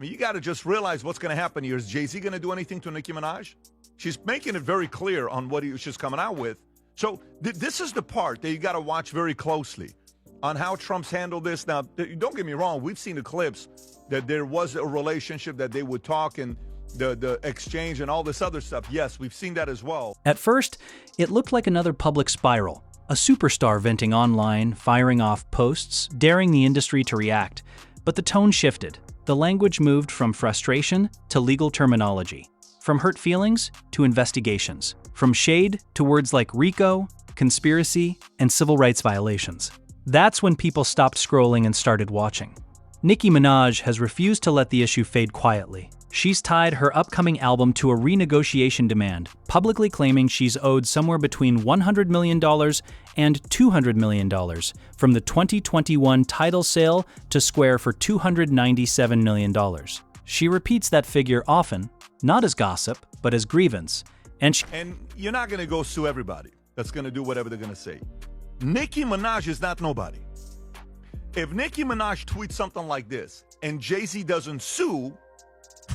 mean, you got to just realize what's going to happen here. Is Jay-Z going to do anything to Nicki Minaj? She's making it very clear on what she's coming out with. So this is the part that you got to watch very closely on how Trump's handled this. Now, don't get me wrong. We've seen the clips that there was a relationship, that they would talk and the exchange and all this other stuff. Yes, we've seen that as well. At first, it looked like another public spiral, a superstar venting online, firing off posts, daring the industry to react. But the tone shifted. The language moved from frustration to legal terminology, from hurt feelings to investigations, from shade to words like RICO, conspiracy, and civil rights violations. That's when people stopped scrolling and started watching. Nicki Minaj has refused to let the issue fade quietly. She's tied her upcoming album to a renegotiation demand, publicly claiming she's owed somewhere between $100 million and $200 million from the 2021 title sale to square for $297 million. She repeats that figure often, not as gossip, but as grievance. And you're not going to go sue everybody that's going to do whatever they're going to say. Nicki Minaj is not nobody. If Nicki Minaj tweets something like this and Jay-Z doesn't sue,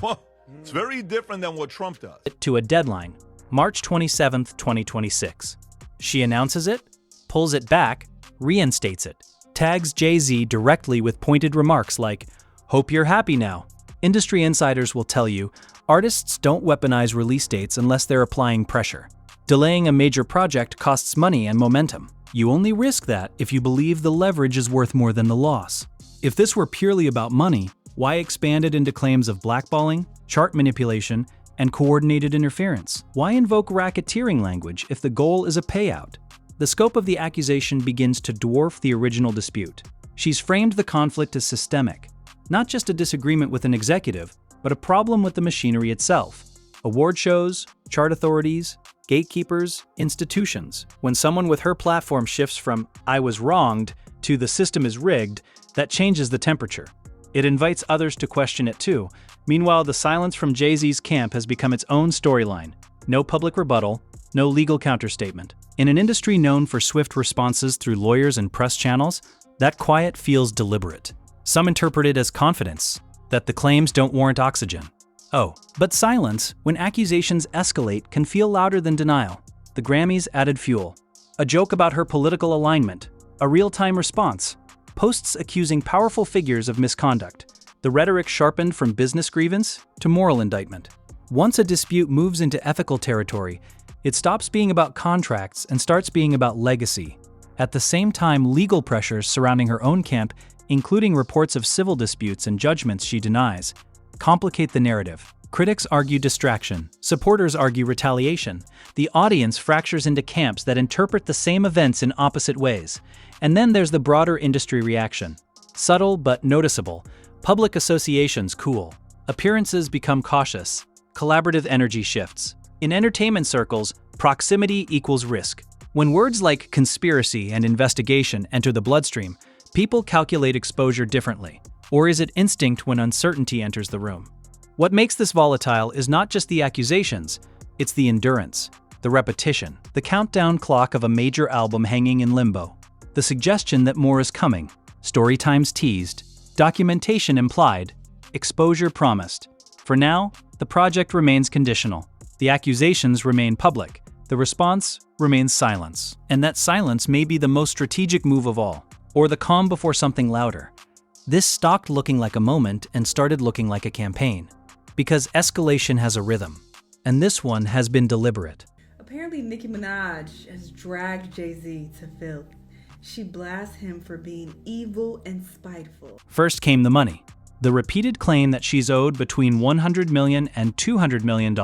well, it's very different than what Trump does. To a deadline, March 27, 2026. She announces it, pulls it back, reinstates it, tags Jay-Z directly with pointed remarks like, "Hope you're happy now." Industry insiders will tell you, artists don't weaponize release dates unless they're applying pressure. Delaying a major project costs money and momentum. You only risk that if you believe the leverage is worth more than the loss. If this were purely about money, why expand it into claims of blackballing, chart manipulation, and coordinated interference? Why invoke racketeering language if the goal is a payout? The scope of the accusation begins to dwarf the original dispute. She's framed the conflict as systemic, not just a disagreement with an executive, but a problem with the machinery itself. Award shows, chart authorities, gatekeepers, institutions. When someone with her platform shifts from "I was wronged" to "the system is rigged," that changes the temperature. It invites others to question it too. Meanwhile, the silence from Jay-Z's camp has become its own storyline. No public rebuttal, no legal counterstatement. In an industry known for swift responses through lawyers and press channels, that quiet feels deliberate. Some interpret it as confidence, that the claims don't warrant oxygen. Oh, but silence, when accusations escalate, can feel louder than denial. The Grammys added fuel. A joke about her political alignment, a real-time response, posts accusing powerful figures of misconduct. The rhetoric sharpened from business grievance to moral indictment. Once a dispute moves into ethical territory, it stops being about contracts and starts being about legacy. At the same time, legal pressures surrounding her own camp, including reports of civil disputes and judgments she denies, complicate the narrative. Critics argue distraction, supporters argue retaliation. The audience fractures into camps that interpret the same events in opposite ways. And then there's the broader industry reaction. Subtle but noticeable. Public associations cool. Appearances become cautious. Collaborative energy shifts. In entertainment circles, proximity equals risk. When words like conspiracy and investigation enter the bloodstream, people calculate exposure differently. Or is it instinct when uncertainty enters the room? What makes this volatile is not just the accusations, it's the endurance, the repetition, the countdown clock of a major album hanging in limbo, the suggestion that more is coming, story times teased, documentation implied, exposure promised. For now, the project remains conditional. The accusations remain public. The response remains silence. And that silence may be the most strategic move of all, or the calm before something louder. This stopped looking like a moment and started looking like a campaign. Because escalation has a rhythm, and this one has been deliberate. Apparently, Nicki Minaj has dragged Jay-Z to filth. She blasts him for being evil and spiteful. First came the money. The repeated claim that she's owed between $100 million and $200 million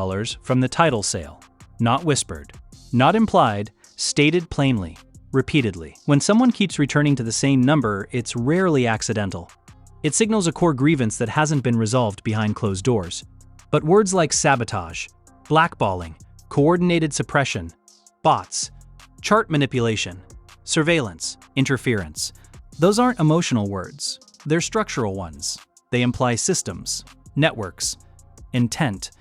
from the title sale. Not whispered, not implied, stated plainly, repeatedly. When someone keeps returning to the same number, it's rarely accidental. It signals a core grievance that hasn't been resolved behind closed doors. But words like sabotage, blackballing, coordinated suppression, bots, chart manipulation, surveillance, interference, those aren't emotional words. They're structural ones. They imply systems, networks, intent.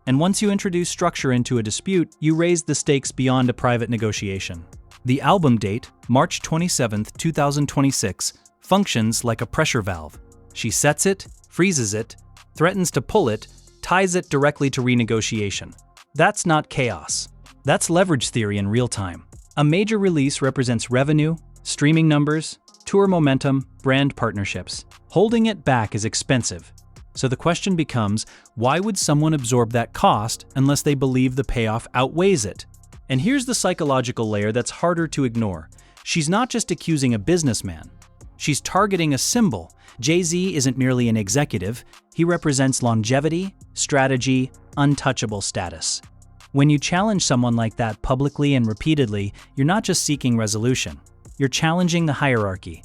And once you introduce structure into a dispute, you raise the stakes beyond a private negotiation. The album date, March 27, 2026, functions like a pressure valve. She sets it, freezes it, threatens to pull it, ties it directly to renegotiation. That's not chaos. That's leverage theory in real time. A major release represents revenue, streaming numbers, tour momentum, brand partnerships. Holding it back is expensive. So the question becomes, why would someone absorb that cost unless they believe the payoff outweighs it? And here's the psychological layer that's harder to ignore. She's not just accusing a businessman. She's targeting a symbol. Jay-Z isn't merely an executive. He represents longevity, strategy, untouchable status. When you challenge someone like that publicly and repeatedly, you're not just seeking resolution. You're challenging the hierarchy.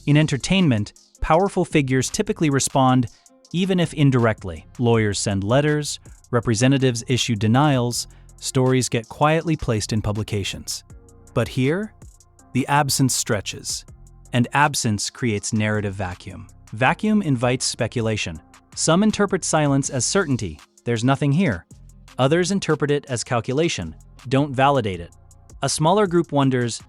In entertainment, powerful figures typically respond, even if indirectly. Lawyers send letters, representatives issue denials, stories get quietly placed in publications. But here, the absence stretches, and absence creates narrative vacuum. Vacuum invites speculation. Some interpret silence as certainty, there's nothing here. Others interpret it as calculation, don't validate it. A smaller group wonders,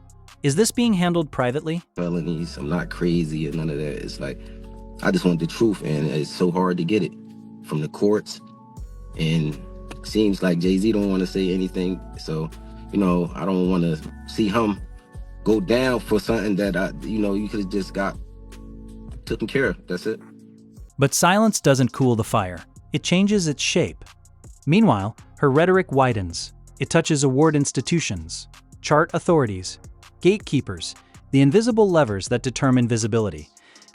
is this being handled privately? Felonies, I'm not crazy or none of that. It's like, I just want the truth, and it's so hard to get it from the courts. And it seems like Jay-Z don't want to say anything. So, I don't want to see him go down for something that, you could have just got taken care of. That's it. But silence doesn't cool the fire. It changes its shape. Meanwhile, her rhetoric widens. It touches award institutions, chart authorities, gatekeepers, the invisible levers that determine visibility.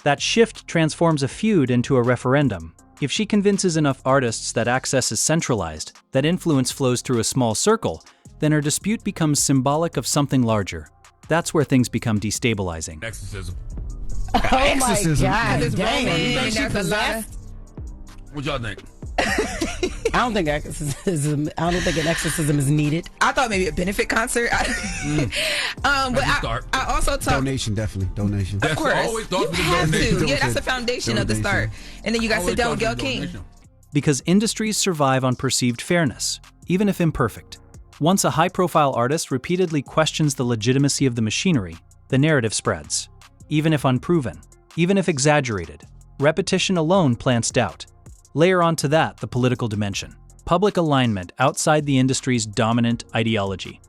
That shift transforms a feud into a referendum. If she convinces enough artists that access is centralized, that influence flows through a small circle, then her dispute becomes symbolic of something larger. That's where things become destabilizing. Exorcism. Oh my Exorcism. God, This damn. woman, You think she that's a possessed? What y'all think? I don't think an exorcism is needed. I thought maybe a benefit concert. But start. I also talked. Donation, definitely. Donation. Of course, always thought you it was have donation. to. Yeah, that's the foundation of the start. And then you got to sit down with Gayle King. Because industries survive on perceived fairness, even if imperfect. Once a high-profile artist repeatedly questions the legitimacy of the machinery, the narrative spreads. Even if unproven, even if exaggerated, repetition alone plants doubt. Layer onto that the political dimension, public alignment outside the industry's dominant ideology.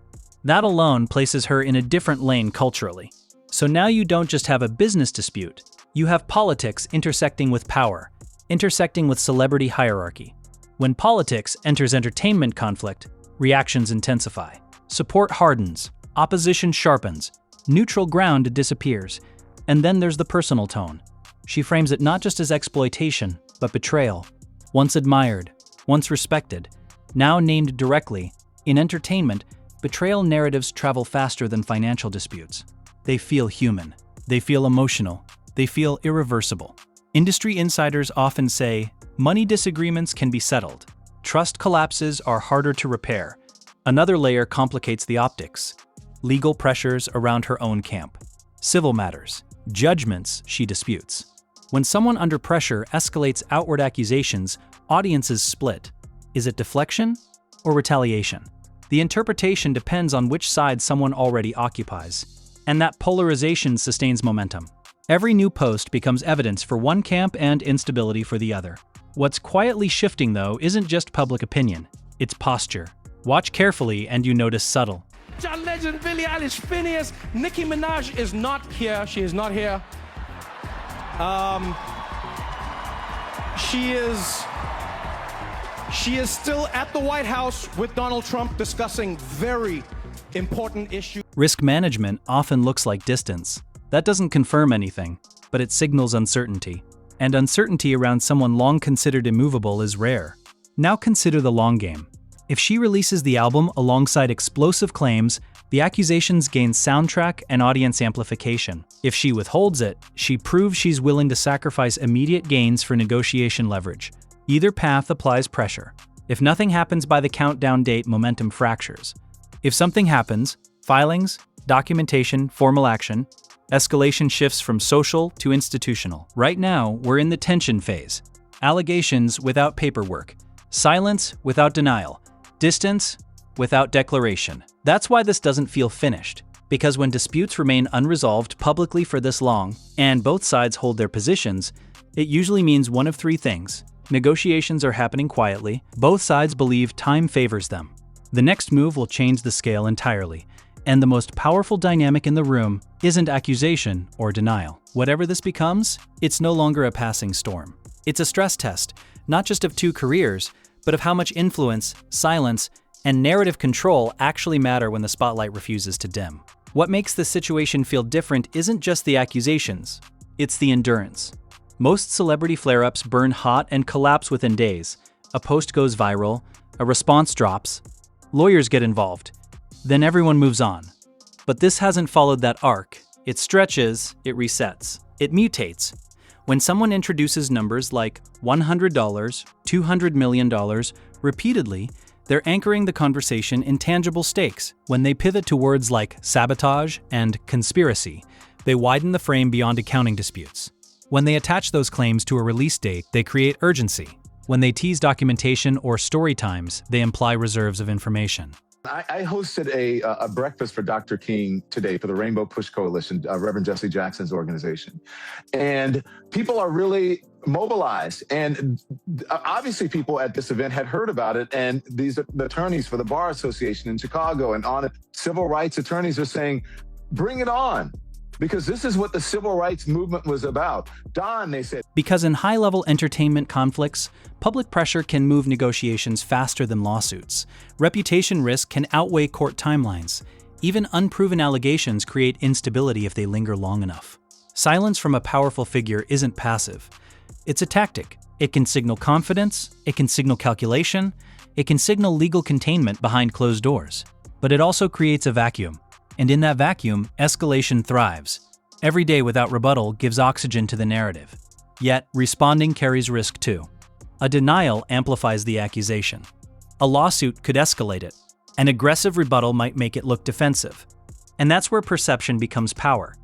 That alone places her in a different lane culturally. So now you don't just have a business dispute, you have politics intersecting with power, intersecting with celebrity hierarchy. When politics enters entertainment conflict, reactions intensify. Support hardens, opposition sharpens, neutral ground disappears, and then there's the personal tone. She frames it not just as exploitation, but betrayal. Once admired, once respected, now named directly, in entertainment, betrayal narratives travel faster than financial disputes. They feel human, they feel emotional, they feel irreversible. Industry insiders often say, money disagreements can be settled. Trust collapses are harder to repair. Another layer complicates the optics. Legal pressures around her own camp. Civil matters. Judgments she disputes. When someone under pressure escalates outward accusations, audiences split. Is it deflection or retaliation? The interpretation depends on which side someone already occupies. And that polarization sustains momentum. Every new post becomes evidence for one camp and instability for the other. What's quietly shifting, though, isn't just public opinion. It's posture. Watch carefully and you notice subtle. John Legend, Billie Eilish, Phineas, Nicki Minaj is not here. She is not here. She is still at the White House with Donald Trump discussing very important issues. Risk management often looks like distance. That doesn't confirm anything, but it signals uncertainty. And uncertainty around someone long considered immovable is rare. Now consider the long game. If she releases the album alongside explosive claims, the accusations gain soundtrack and audience amplification. If she withholds it, she proves she's willing to sacrifice immediate gains for negotiation leverage. Either path applies pressure. If nothing happens by the countdown date, momentum fractures. If something happens, filings, documentation, formal action, escalation shifts from social to institutional. Right now, we're in the tension phase. Allegations without paperwork. Silence without denial. Distance without declaration. That's why this doesn't feel finished. Because when disputes remain unresolved publicly for this long, and both sides hold their positions, it usually means one of three things. Negotiations are happening quietly. Both sides believe time favors them. The next move will change the scale entirely. And the most powerful dynamic in the room isn't accusation or denial. Whatever this becomes, it's no longer a passing storm. It's a stress test, not just of two careers, but of how much influence, silence, and narrative control actually matter when the spotlight refuses to dim. What makes this situation feel different isn't just the accusations, it's the endurance. Most celebrity flare-ups burn hot and collapse within days. A post goes viral, a response drops, lawyers get involved, then everyone moves on. But this hasn't followed that arc. It stretches, it resets, it mutates. When someone introduces numbers like $100, $200 million repeatedly, they're anchoring the conversation in tangible stakes. When they pivot to words like sabotage and conspiracy, they widen the frame beyond accounting disputes. When they attach those claims to a release date, they create urgency. When they tease documentation or story times, they imply reserves of information. I hosted a breakfast for Dr. King today for the Rainbow Push Coalition, Reverend Jesse Jackson's organization. And people are really mobilized. And obviously people at this event had heard about it. And these are the attorneys for the Bar Association in Chicago and on it, civil rights attorneys are saying, bring it on. Because this is what the civil rights movement was about. Don, they said. Because in high-level entertainment conflicts, public pressure can move negotiations faster than lawsuits. Reputation risk can outweigh court timelines. Even unproven allegations create instability if they linger long enough. Silence from a powerful figure isn't passive. It's a tactic. It can signal confidence, it can signal calculation, it can signal legal containment behind closed doors. But it also creates a vacuum. And in that vacuum, escalation thrives. Every day without rebuttal gives oxygen to the narrative. Yet, responding carries risk too. A denial amplifies the accusation. A lawsuit could escalate it. An aggressive rebuttal might make it look defensive. And that's where perception becomes power.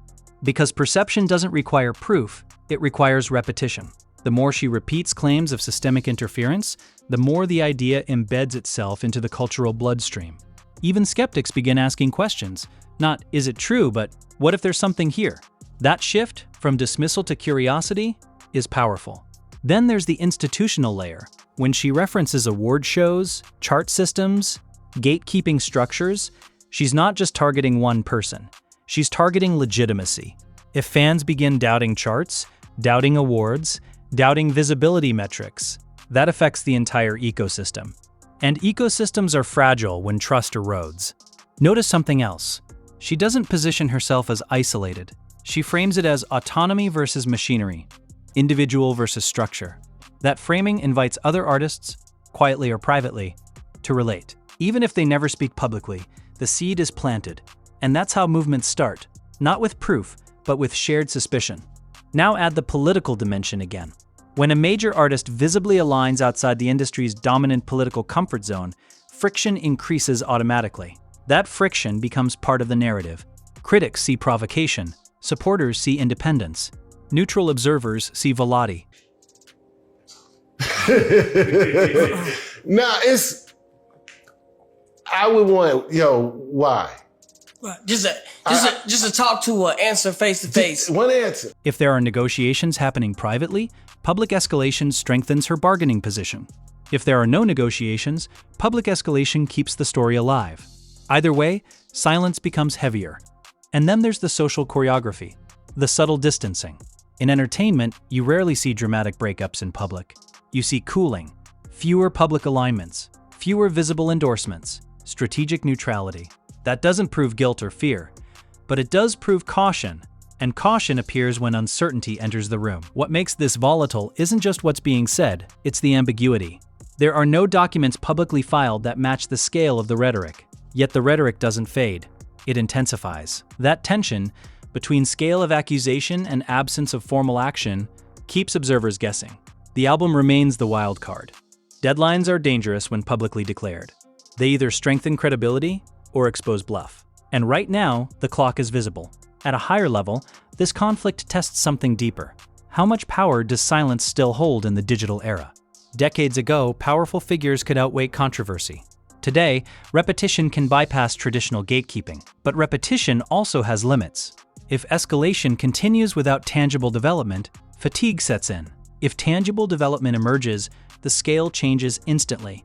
Because perception doesn't require proof, it requires repetition. The more she repeats claims of systemic interference, the more the idea embeds itself into the cultural bloodstream. Even skeptics begin asking questions. Not, is it true, but what if there's something here? That shift from dismissal to curiosity is powerful. Then there's the institutional layer. When she references award shows, chart systems, gatekeeping structures, she's not just targeting one person. She's targeting legitimacy. If fans begin doubting charts, doubting awards, doubting visibility metrics, that affects the entire ecosystem. And ecosystems are fragile when trust erodes. Notice something else. She doesn't position herself as isolated. She frames it as autonomy versus machinery, individual versus structure. That framing invites other artists, quietly or privately, to relate. Even if they never speak publicly, the seed is planted. And that's how movements start, not with proof, but with shared suspicion. Now add the political dimension again. When a major artist visibly aligns outside the industry's dominant political comfort zone, friction increases automatically. That friction becomes part of the narrative. Critics see provocation, supporters see independence, neutral observers see velati. Nah, I would want, why? Just to talk to or answer face to face. One answer. If there are negotiations happening privately, public escalation strengthens her bargaining position. If there are no negotiations, public escalation keeps the story alive. Either way, silence becomes heavier. And then there's the social choreography, the subtle distancing. In entertainment, you rarely see dramatic breakups in public. You see cooling, fewer public alignments, fewer visible endorsements, strategic neutrality. That doesn't prove guilt or fear, but it does prove caution, and caution appears when uncertainty enters the room. What makes this volatile isn't just what's being said, it's the ambiguity. There are no documents publicly filed that match the scale of the rhetoric. Yet the rhetoric doesn't fade, it intensifies. That tension between scale of accusation and absence of formal action keeps observers guessing. The album remains the wild card. Deadlines are dangerous when publicly declared. They either strengthen credibility or expose bluff. And right now, the clock is visible. At a higher level, this conflict tests something deeper. How much power does silence still hold in the digital era? Decades ago, powerful figures could outweigh controversy. Today, repetition can bypass traditional gatekeeping, but repetition also has limits. If escalation continues without tangible development, fatigue sets in. If tangible development emerges, the scale changes instantly.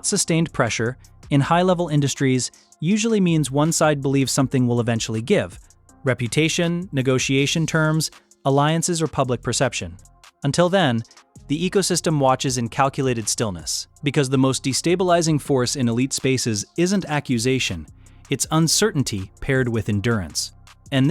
Sustained pressure in high-level industries usually means one side believes something will eventually give. Reputation, negotiation terms, alliances, or public perception. Until then, the ecosystem watches in calculated stillness, because the most destabilizing force in elite spaces isn't accusation, it's uncertainty paired with endurance. And this